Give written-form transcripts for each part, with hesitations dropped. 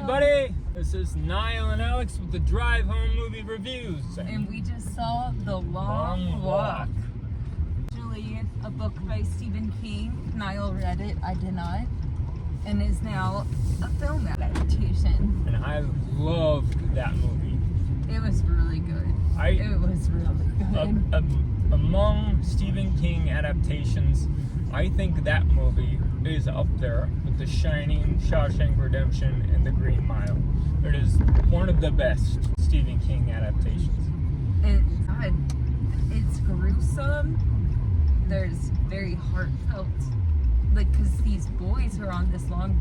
everybody. This is Niall and Alex with the Drive Home Movie Reviews. And we just saw The Long Walk. Actually, a book by Stephen King. Niall read it, I did not. And is now a film adaptation. And I loved that movie. It was really good. It was really good. Among Stephen King adaptations, I think that movie is up there with The Shining, Shawshank Redemption, and The Green Mile. It is one of the best Stephen King adaptations. And God, it's gruesome. There's very heartfelt, because these boys are on this long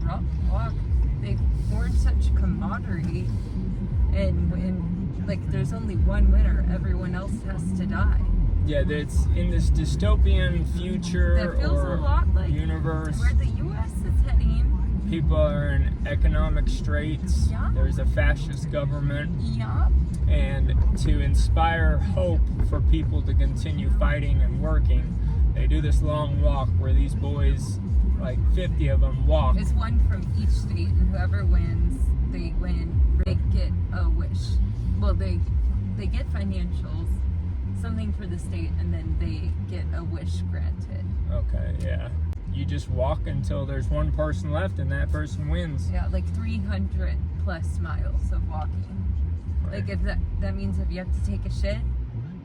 walk. They form such camaraderie, and when there's only one winner, everyone else has to die. Yeah, it's in this dystopian future that feels or a lot like universe where the U.S. is heading. People are in economic straits. Yeah. There's a fascist government. Yeah. And to inspire hope for people to continue fighting and working, they do this long walk where these boys, like 50 of them, walk. It's one from each state, and whoever wins, they win. They get a wish. Well, they get financials, something for the state, and then they get a wish granted. Okay, yeah. You just walk until there's one person left, and that person wins. Yeah, 300 plus miles of walking. Right. If that means if you have to take a shit,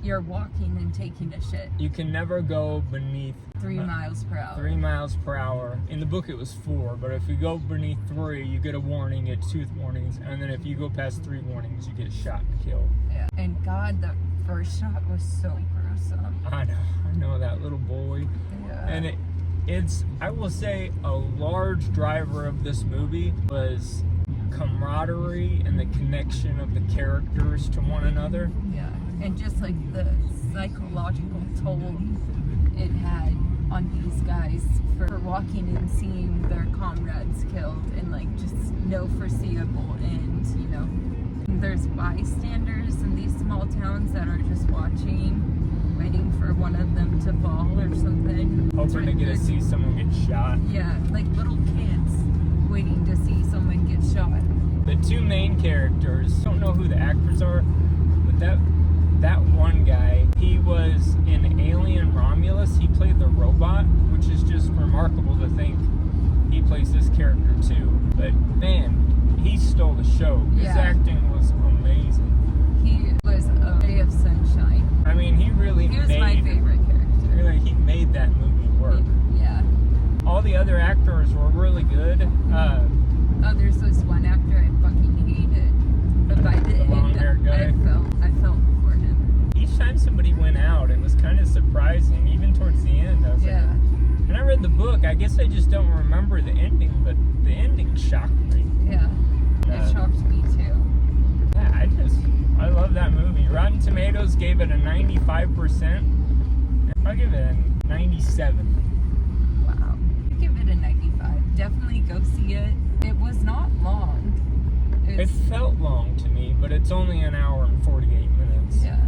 you're walking and taking a shit. You can never go beneath 3 miles per hour. 3 miles per hour. In the book it was 4, but if you go beneath 3, you get a warning, you get 2 warnings, and then if you go past 3 warnings, you get shot and killed. Yeah. And God, the first shot was so gruesome. I know that little boy. Yeah. And it's, I will say, a large driver of this movie was camaraderie and the connection of the characters to one another. Yeah. And just the psychological toll it had on these guys for walking and seeing their comrades killed, and just no foreseeable end, There's bystanders in these small towns that are just watching, waiting for one of them to fall or something. Hoping to get to see someone get shot. Yeah, little kids waiting to see someone get shot. The 2 main characters, don't know who the actors are, but that one guy, he was in Alien Romulus. He played the robot, which is just remarkable to think he plays this character too. But man, he stole the show. His acting was amazing. He was a ray of sunshine. I mean, he was my favorite character. Really, he made that movie work. Yeah. All the other actors were really good. There's this one actor I fucking hated, but by the long-haired guy. I felt for him. Each time somebody went out, it was kind of surprising. Even towards the end, I was like, and I read the book. I guess I just don't remember the ending, but the ending shocked me. Yeah, it shocked me too. Yeah, I love that movie. Rotten Tomatoes gave it a 95%. I'll give it a 97. Wow. I give it a 95. Definitely go see it. It was not long. It felt long to me, but it's only an hour and 48 minutes. Yeah.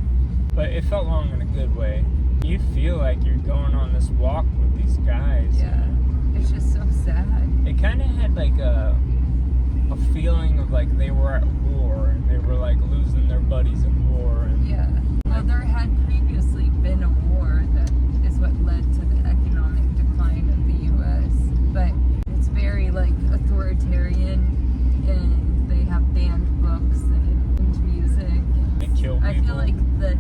But it felt long in a good way. You feel like you're going on this walk with these guys. Yeah. It's just so sad. It kind of had a feeling of they were at war and they were losing their buddies in war. And yeah. Well, there had previously been a war that is what led to the economic decline of the U.S. But it's very authoritarian, and they have banned books and music. They kill people. I feel like the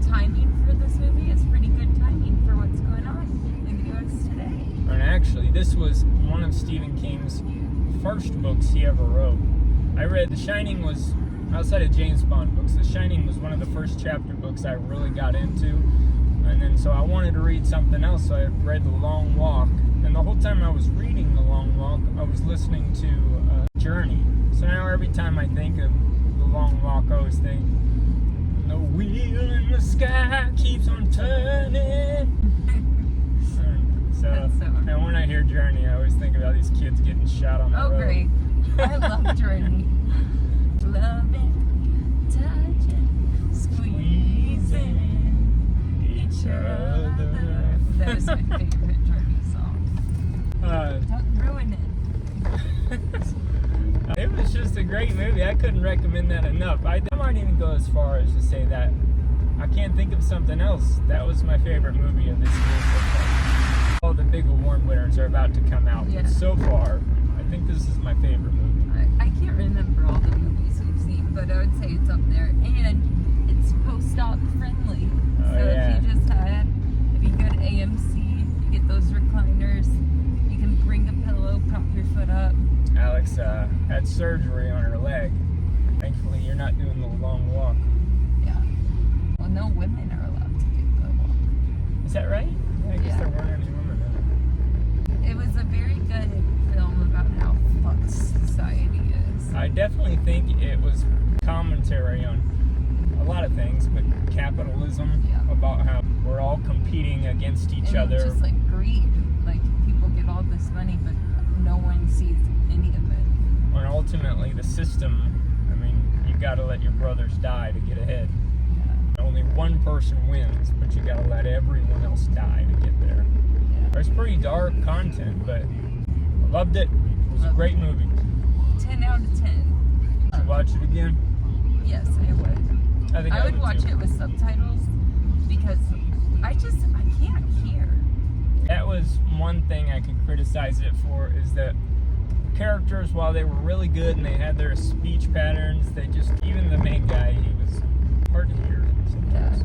timing for this movie is pretty good timing for what's going on in the U.S. today. And actually, this was one of Stephen King's first books he ever wrote. I read The Shining was, outside of James Bond books, The Shining was one of the first chapter books I really got into. And then so I wanted to read something else, so I read The Long Walk. And the whole time I was reading The Long Walk, I was listening to Journey. So now every time I think of The Long Walk, I always think, the wheel in the sky keeps on turning. And when I hear Journey, I always think about these kids getting shot on the road. Oh, great. I love Journey. Loving, touching, squeezing each other. That was my favorite Journey song. Don't ruin it. It was just a great movie. I couldn't recommend that enough. I might even go as far as to say that I can't think of something else. That was my favorite movie of this year so far. All the big award winners are about to come out. Yeah. But so far, I think this is my favorite movie. I can't remember all the movies we've seen, but I would say it's up there. And it's post-op friendly. Oh, So yeah. if you go to AMC, you get those recliners. You can bring a pillow, prop your foot up. Alex had surgery on her leg. Thankfully, you're not doing the long walk. Yeah. Well, no women are allowed to do the walk. Is that right? Yeah, I guess Yeah. there weren't any women in It was a very good film about how fucked society is. it. I definitely think it was commentary on a lot of things, but capitalism, Yeah. about how we're all competing against each And other. just like greed. Like people get all this money, but no one sees any of it. And ultimately, the system, I mean, you gotta let your brothers die to get ahead. Yeah. Only one person wins, but you gotta let everyone else die to get there. Yeah. It's pretty dark content, but I loved it. It was a great movie. 10 out of 10. Should watch it again? Yes, I would. I think I would watch too. it with subtitles because I can't hear. That was one thing I could criticize it for, is that the characters, while they were really good and they had their speech patterns, they just, even the main guy, he was hard to hear sometimes.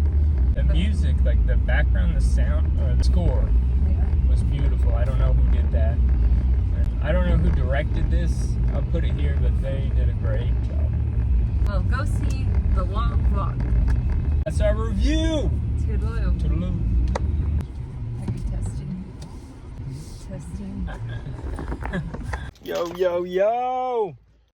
The music, like the background, the sound, or the score Yeah. was beautiful. I don't know who did that. And I don't know who directed this. I'll put it here, but they did a great job. Well, go see The Long Walk. That's our review! Toodaloo. Toodaloo. Are you testing? Testing. Yo, yo, yo!